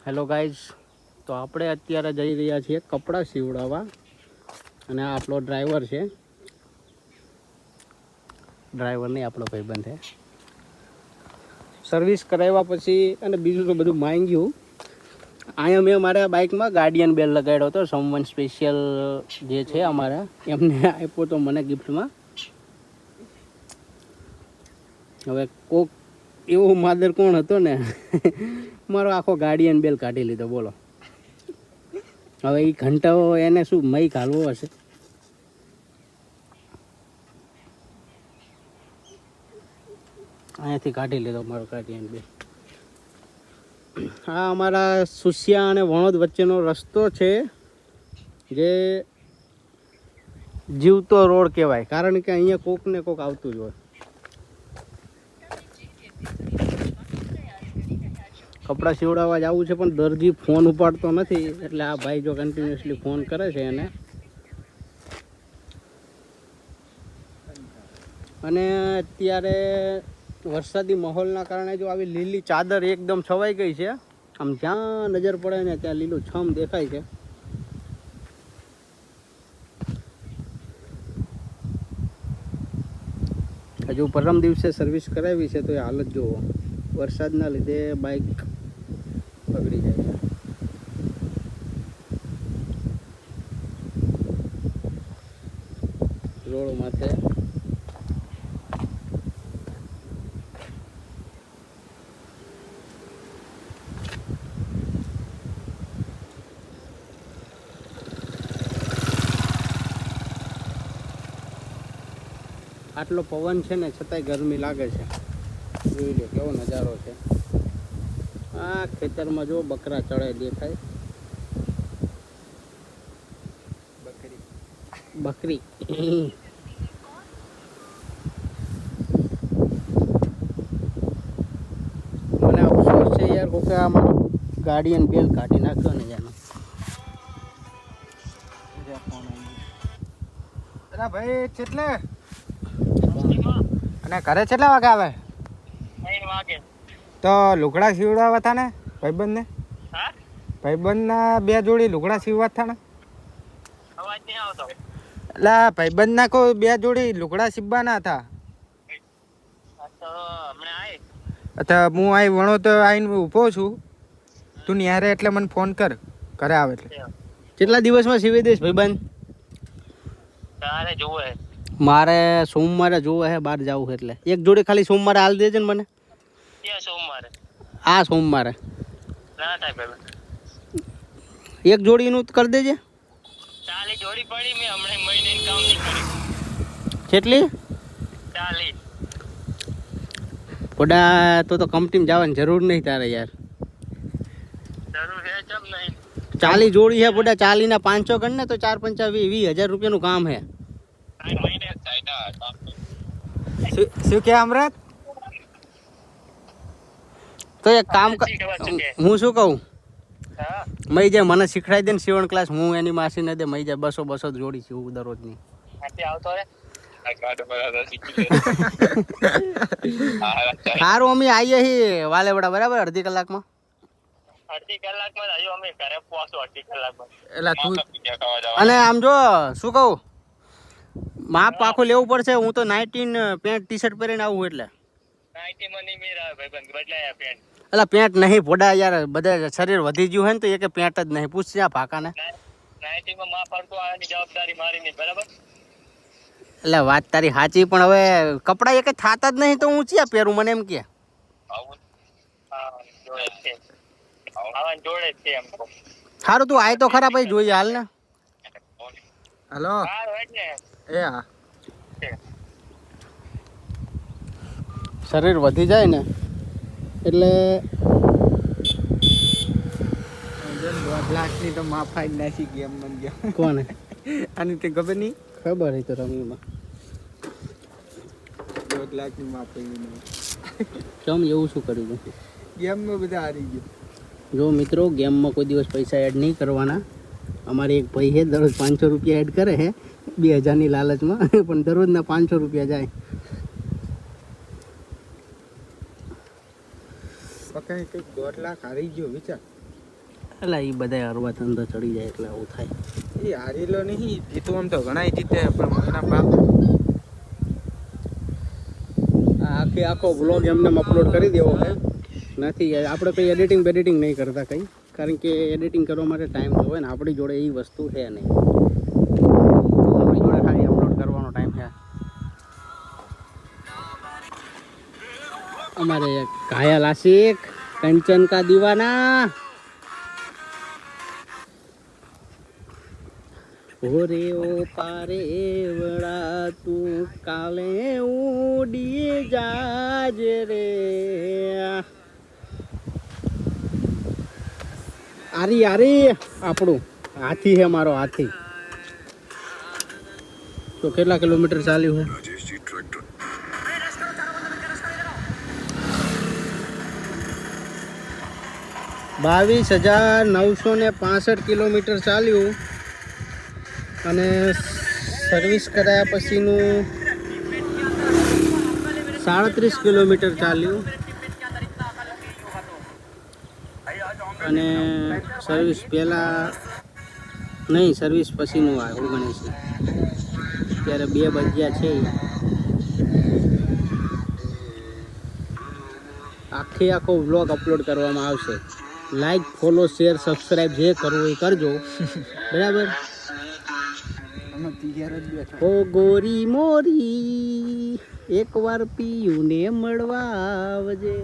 Hello guys, તો આપણે અત્યારે જઈ રહ્યા છીએ કપડાં સીવડાવવા અને આ આપણો ડ્રાઈવર છે. ડ્રાઈવર નહીં, આપણો ભાઈબંધ છે. સર્વિસ કરાવ્યા પછી અને બીજું તો બધું માંગ્યું. અહીંયા મેં મારા બાઇકમાં ગાર્ડિયન બેલ લગાડ્યો હતો. સમવન સ્પેશિયલ જે છે અમારા, એમને આપ્યો તો મને ગિફ્ટમાં. હવે કોક એવો માદર કોણ હતો ને મારો આખો ગાર્ડિયન બેલ કાઢી લીધો. બોલો, હવે એ ઘંટાઓ એને શું મય ઘાલવો હશે. અહીંયાથી કાઢી લીધો મારો ગાર્ડિયન બેલ. આ અમારા સુસિયા અને વણોદ વચ્ચેનો રસ્તો છે, જે જીવતો રોડ કહેવાય, કારણ કે અહીંયા કોક ને કોક આવતું જ હોય. કપડાં સીવડાવવા જવું છે પણ દરજી ફોન ઉપાડતો નથી, એટલે આ ભાઈ જો કન્ટિન્યુઅસલી ફોન કરે છે એને. અને અત્યારે વરસાદી માહોલના કારણે જો આવી લીલી ચાદર એકદમ છવાઈ ગઈ છે. આમ જ્યાં નજર પડે ને ત્યાં લીલું છમ દેખાય છે. હજુ પરમ દિવસે સર્વિસ કરાવી છે તો એ હાલત જુઓ. વરસાદના લીધે બાઇક બગડી જાય છે. રોડ માથે આટલો પવન છે ને છતાંય ગરમી લાગે છે. જોઈ લો કેવો નજારો છે. આ ખેતરમાં જો બકરા ચડે દેખાય. બકરી મને અફસોસ છે યાર, કોકે આમાં ગાર્ડિયન બેલ કાઢી નાખ્યો ને એનો. ભાઈ કેટલે અને ઘરે કેટલા વાગે આવે? 9 વાગે. તો લુગડા સીવડાવવા હતા ને ભાઈબંધને? હા, ભાઈબંધના 2 જોડી લુગડા સીવવા હતા ને? અવાજ નહીં આવતો. એટલે ભાઈબંધના કોઈ 2 જોડી લુગડા સીવવાના હતા. તો હમણાં આય. અચ્છા, હું અહીં વણો તો આવીને ઊભો છું. તું નિયારે એટલે મને ફોન કર, ઘરે આવે એટલે. કેટલા દિવસમાં સીવી દઈશ ભાઈબંધ? તારે જોવે. મારે સોમવારે જોવે છે, બહાર જવું છે એટલે. એક જોડી ખાલી સોમવારે હાલ દેજે ને મને. ક્યાં સોમવારે? આ સોમવારે ના થાય ભાઈ. એક જોડીનું કરી દેજે. ચાલી જોડી પડી, મેં હમણાં મહિને કામ નહીં કર્યું. કેટલી? ચાલી. પોડા તો કંપનીમાં જવાની જરૂર નહીં તારે યાર. જરૂર છે જબ નહીં. 40 જોડી છે પોડા. 40 ના 500 ગણ ને તો 4 5 20,000 રૂપિયાનું કામ છે. મહિને થાય ના. શું કે અમરત? તો એક કામ કર, હું શું કહું, હા, મઈ જાય મને શીખડાઈ દે ને સીવણ ક્લાસ. હું એની માસીને દે, મઈ જાય 200 જોડી સીવું દરરોજની. આથી આવતો રે. સારું, અમે આવીએ છીએ વાલેવડા, બરાબર? અડધી કલાકમાં. અડધી કલાકમાં હજુ અમે ઘરે પહોંચો. અડધી કલાકમાં. એટલે તું અને આમ જો શું કહું, માપ આખું લેવું પડશે. હું તો 19 પેન્ટ ટી શર્ટ પહેરીને આવું એટલે. નાઈટીમાં નહીં મેળ આવે ભાઈ, બદલાયા પેન્ટ. એટલે પેન્ટ નહીં પોડા યાર, બધા શરીર વધી ગયું હોય ને તો એક પેન્ટ જ નહીં. પૂછ આ ભાકાને. નાઈટીમાં માં પડતો આવવાની જવાબદારી મારી નહીં, બરાબર? એટલે વાત તારી સાચી, પણ હવે કપડા એક થાતા જ નહીં તો હું ક્યાં પહેરું, મને એમ કે. આવું હા, જોડે જ છે. આવવાનું જોડે જ છે એમ તો. સારું, તું આય તો ખરા ભાઈ, જોઈએ હાલ ને. હલો. સારું એટલે એ હા, શરીર વધી જાય ને એટલે 1.5 લાખની તો માફાઈ નાસી ગઈ એમ મન ગયો. કોને આની તે ખબર નહીં? ખબર હોય તો રમીમાં 1.5 લાખની માફાઈ નહીં. ચમ એવું શું કર્યું છે? ગેમમાં બધા હારી ગયું. જો મિત્રો, ગેમમાં કોઈ દિવસ પૈસા એડ નહીં કરવાના. અમારે એક ભાઈ છે, દરરોજ 500 રૂપિયા એડ કરે છે 2000ની લાલચમાં, પણ દરરોજના 500 રૂપિયા જાય. પકડી કંઈક 1.5 લાખ હારી ગયો વિચાર. એટલે એ બધા હરવા ધંધો ચડી જાય એટલે આવું થાય. એ હારેલો નહીં જીતું આમ તો ઘણા જીતે પણ એના બાપ આખો વ્લોગ એમને અપલોડ કરી દેવો છે. નથી આપણે કંઈ એડિટિંગ બેડિટિંગ નહીં કરતા કંઈ, કારણ કે એડિટિંગ કરવા માટે ટાઈમ તો હોય ને, આપણી જોડે એ વસ્તુ છે નહીં. આપણી જોડે ખાલી અપલોડ કરવાનો ટાઈમ છે. અમારે ઘાયલ આશિક કંચન કા દીવાના ઓરે ઓ પારે વડા તું કાલે ઉડી જાજ રે. આરી આરી આપણું હાથી છે, મારો હાથી. તો કેટલા કિલોમીટર ચાલ્યું છે? 22,965 કિલોમીટર ચાલ્યું અને સર્વિસ કરાયા પછીનું 37 કિલોમીટર ચાલ્યું અને સર્વિસ પહેલાં નહીં, સર્વિસ પછીનું આ 19 ત્યારે 2 વાગ્યા છે. આખો વ્લોગ અપલોડ કરવામાં આવશે. લાઈક, ફોલો, શેર, સબસ્ક્રાઈબ જે કરવું એ કરજો, બરાબર? ઓ ગોરી મોરી એકવાર પિયુને મળવા આવજે.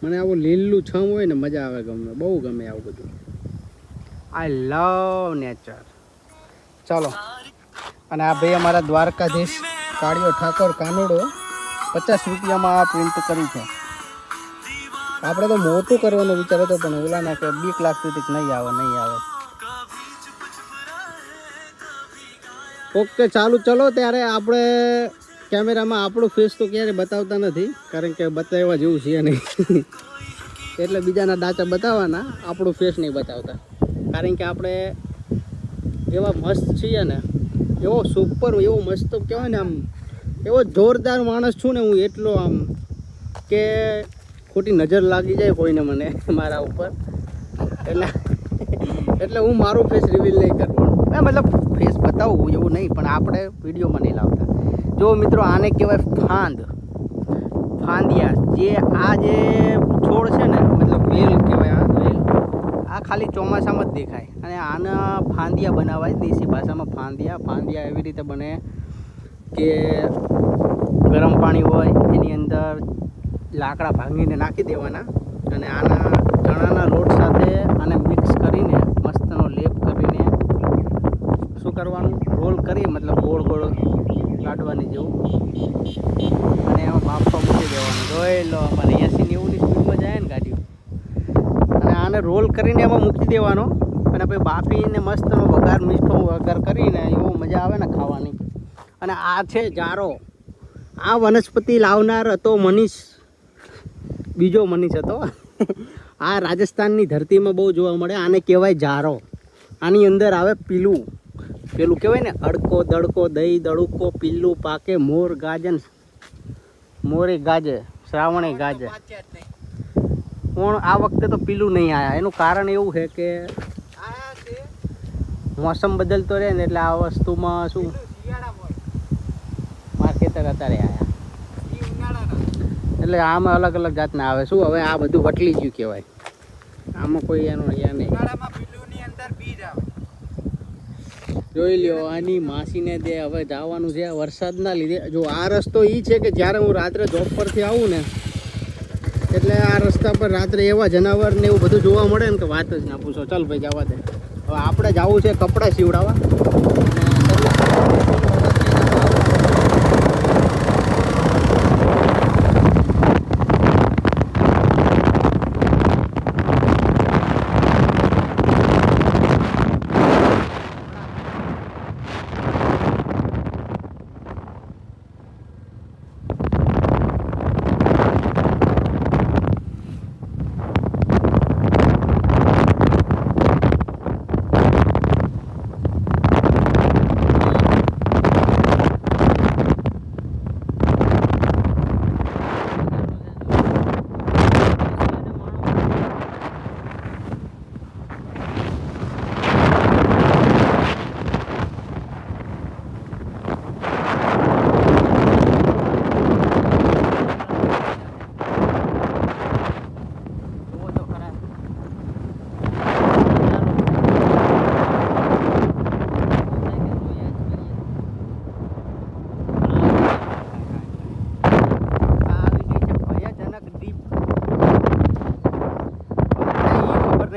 મને આવું લીલું છમ હોય ને મજા આવે, ગમે, બહુ ગમે આવું બધું. આઈ લવ નેચર. ચાલો, અને આ ભાઈ અમારા દ્વારકાધીશ કાળિયો ઠાકોર કાનુડો 50 રૂપિયામાં આ પ્રિન્ટ કરી છે. આપણે તો મોટું કરવાનો વિચાર હતો પણ ઓલાના કે બીક લાગતી હતી કે નહીં આવે. ઓકે ચાલુ, ચલો ત્યારે આપણે કેમેરામાં આપણું ફેસ તો ક્યારે બતાવતા નથી, કારણ કે બતાવવા જેવું છે નહીં. એટલે બીજાના દાંચા બતાવવાના, આપણું ફેસ નહીં બતાવતા, કારણ કે આપણે એવા મસ્ત છીએ ને, એવો સુપર, એવો મસ્ત કહેવાય ને, આમ એવો જોરદાર માણસ છું ને હું, એટલો આમ કે ખોટી નજર લાગી જાય કોઈને મને મારા ઉપર, એટલે હું મારું ફેસ રિવીલ નહીં કરવાનું. મતલબ ફેસ બતાવવું એવું નહીં, પણ આપણે વિડીયોમાં નહીં લાવતા. જો મિત્રો, આને કહેવાય ફાંદિયા. જે આ જે છોડ છે ને, મતલબ વેલ કહેવાય. આ વેલ આ ખાલી ચોમાસામાં જ દેખાય, અને આના ફાંદિયા બનાવાય, દેશી ભાષામાં ફાંદિયા એવી રીતે બને કે ગરમ પાણી હોય એની અંદર લાકડા ભાંગીને નાખી દેવાના, અને આના ચણાના લોટ સાથે આને મિક્સ કરીને મસ્તનો લેપ કરીને શું કરવાનું, રોલ કરી, મતલબ ગોળ ગોળ કાઢવાની જેવું, અને એમાં બાફવા મૂકી દેવાનું. જોઈ લો, અમારે 80-90ની સ્પીડમાં જાય ને ગાડીઓ. અને આને રોલ કરીને એમાં મૂકી દેવાનો, અને પછી બાફીને મસ્તનો મીઠો વઘાર કરીને એવો મજા આવે ને ખાવાની. અને આ છે જારો. આ વનસ્પતિ લાવનાર હતો મનીષ, બીજો મનીષ હતો. આ રાજસ્થાનની ધરતીમાં બહુ જોવા મળે. આને કહેવાય જારો. આની અંદર આવે પેલું કહેવાય ને, અડકો દડકો દહીં દડુકો પીલું પાકે મોર ગાજન, મોરે ગાજે શ્રાવણે ગાજે. પણ આ વખતે તો પીલું નહીં આવ્યા. એનું કારણ એવું છે કે મોસમ બદલતો રહે ને, એટલે આ વસ્તુમાં શું માર્કેટર અત્યારે આવ્યા, એટલે આમાં અલગ અલગ જાતના આવે. શું હવે આ બધું વટલી ગયું કહેવાય, આમાં કોઈ એનો અહીંયા નહીં. જોઈ લ્યો, આની માસીને દે હવે જવાનું છે વરસાદના લીધે. જો આ રસ્તો એ છે કે જ્યારે હું રાત્રે જોબ પરથી આવું ને, એટલે આ રસ્તા પર રાત્રે એવા જનાવર ને એવું બધું જોવા મળે ને કે વાત જ ના પૂછો. ચાલ ભાઈ, જવા દે. હવે આપણે જવું છે કપડાં સીવડાવવા.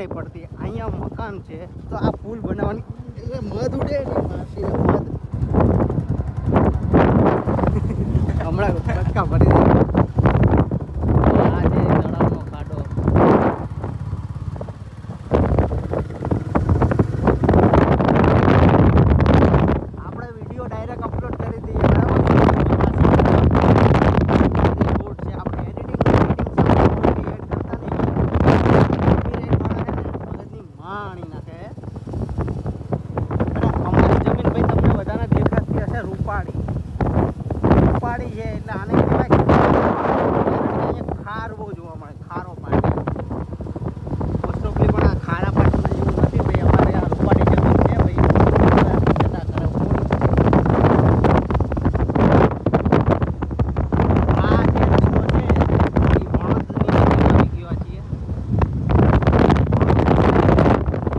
નહીં પડતી. અહીંયા મકાન છે તો આ પુલ બનાવવાની એ મધ ઉડે ને માસી મધ હમણાં બટકા ભરી દે. આ છે તળાવનો ખાડો. આપણે વિડીયો ડાયરેક્ટ અપલોડ કરી દઈએ બરાબર. આપણે એડિટિંગ કરતા નહીં માણી નાખે. અને અમારી જમીન ભાઈ તમને બધાને દેખાતી હશે રૂપાળી છે એટલે આને કહેવાય અહીંયા ખાર બહુ જોવા મળે. ખારો પાણી મોસ્ટ ઓફલી પણ આ ખારા પાણીમાં એવું નથી ભાઈ. અમારે આ રૂપાળી જમીન છે ભાઈ. જતા કરે આ જે રસ્તો છે એ વણોદની આવી ગયો છીએ.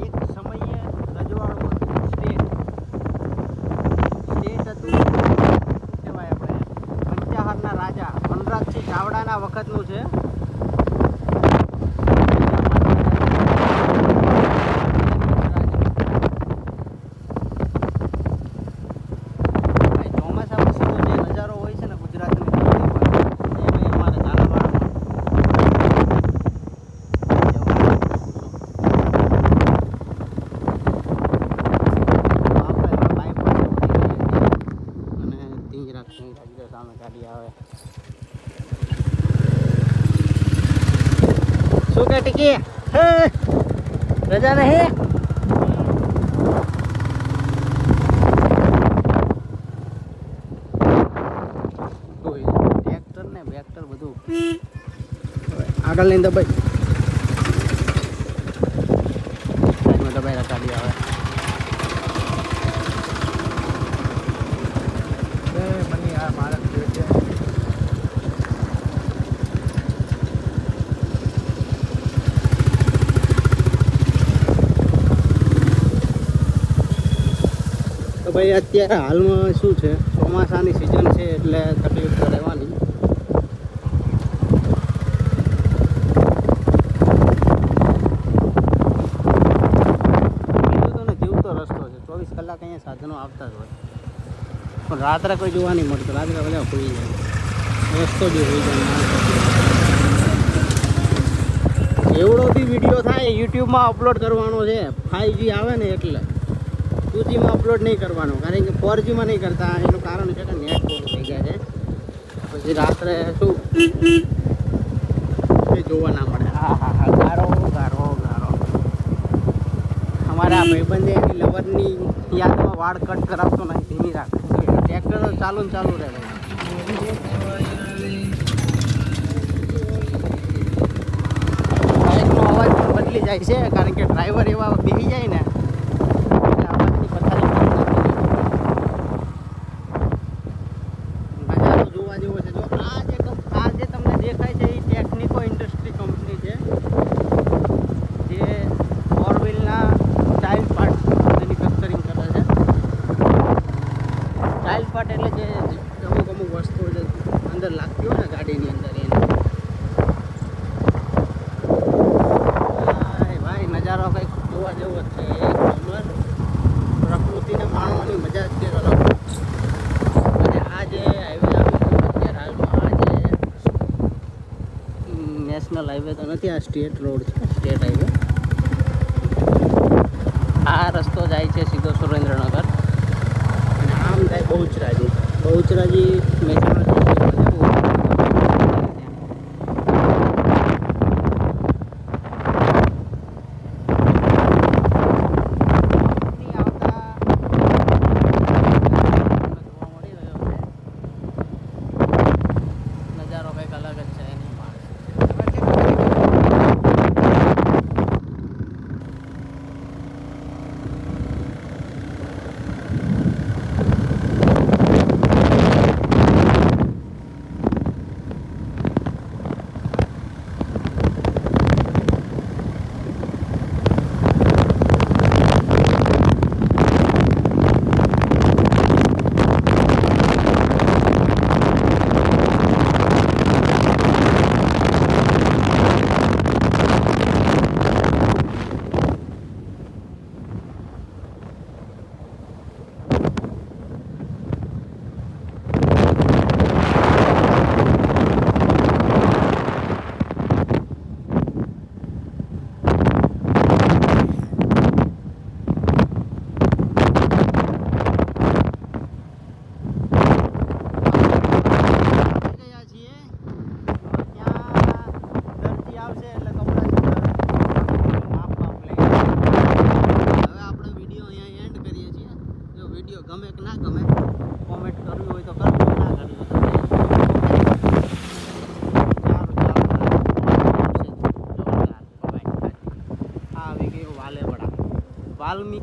એક સમયે રજવાડું હતું, સ્ટેટ હતું. કહેવાય આપણે પંચાહારના રાજા વનરાજસિંહ ચાવડાના વખતનું છે. ભાઈ ચોમાસામાં સીધો જે નજારો હોય છે ને ગુજરાતની ધરતી પર એ ભાઈ અમારે ઝાલાવાડમાં આપણે બાઈક પર અને તીંજરા સામે ગાડી આવે. શું કે ટીકી હે રજા નહીં? ટ્રેક્ટર ને બેક્ટર બધું આગળ લઈને દબાઈ દબાઈ ગાડી આવે. મને આ માણસ જોઈ છે. તો ભાઈ અત્યારે હાલમાં શું છે ચોમાસાની સિઝન છે એટલે તકલીફ તો રહેવાની. જીવતો ને જીવતો રસ્તો છે. 24 કલાક અહીંયા સાધનો આવતા જ હોય પણ રાત્રે કોઈ જોવા નહીં મળતું. રાત્રે બધા હોઈ જાય રસ્તો જો હોઈ જાય. એવડો બી વિડીયો થાય યુટ્યુબમાં અપલોડ કરવાનો છે. 5G આવે ને એટલે 2Gમાં અપલોડ નહીં કરવાનો, કારણ કે 4Gમાં નહીં કરતા. એનું કારણ છે કે નેટ થોડું થઈ જાય છે. પછી રાત્રે શું કંઈ જોવા ના મળે. હા હા હા ગારો ગારો ગારો. અમારા ભાઈબંધે એની લવરની યાદમાં વાળ કટ કરાવતો નહીં. ધીમી રાખ. ટ્રેક્ટર તો ચાલુ ને ચાલુ રહે ભાઈ. બાઇકનો અવાજ પણ બદલી જાય છે કારણ કે ડ્રાઈવર એવા બેસી જાય ને એટલે અવાજની પથારી પણ નજારો જોવા જેવો છે. જો આ જે તમને દેખાય છે એ ટેકનિકો ઇન્ડસ્ટ્રી કંપની છે જે ફોર વ્હીલના ચાઇલ્ડ પાર્ટ મેન્યુફેક્ચરિંગ કરે છે. ચાઇલ્ડ પાર્ટ એટલે જે અમુક વસ્તુઓ જે અંદર લાગતી હોય ને ગાડીની અંદર એને. ભાઈ નજારો કંઈક જોવા જેવો જ છે. એક નંબર પ્રકૃતિને માણવાની મજા જ કંઈક અલગ. અને આ જે હાઈવે આવ્યું અત્યારે હાલમાં આ જે નેશનલ હાઈવે તો નથી, આ સ્ટેટ રોડ છે. State highway. આ રસ્તો જાય છે સીધો સુરેન્દ્રનગર અને આમ જાય બહુચરાજી. બહુચરાજી મહેસાણા નજારો કંઈક અલગ જ છે એની પાસે.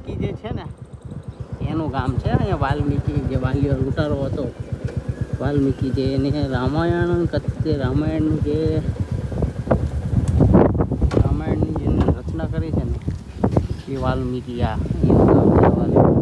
વાલ્મીકી જે છે ને એનું ગામ છે અહીંયા વાલ્મીકી જે વાલિયો લૂંટારો હતો વાલ્મીકી જે એને રામાયણની જે રચના કરી છે ને એ વાલ્મીકી આ એનું નામ છે વાલ્મીકી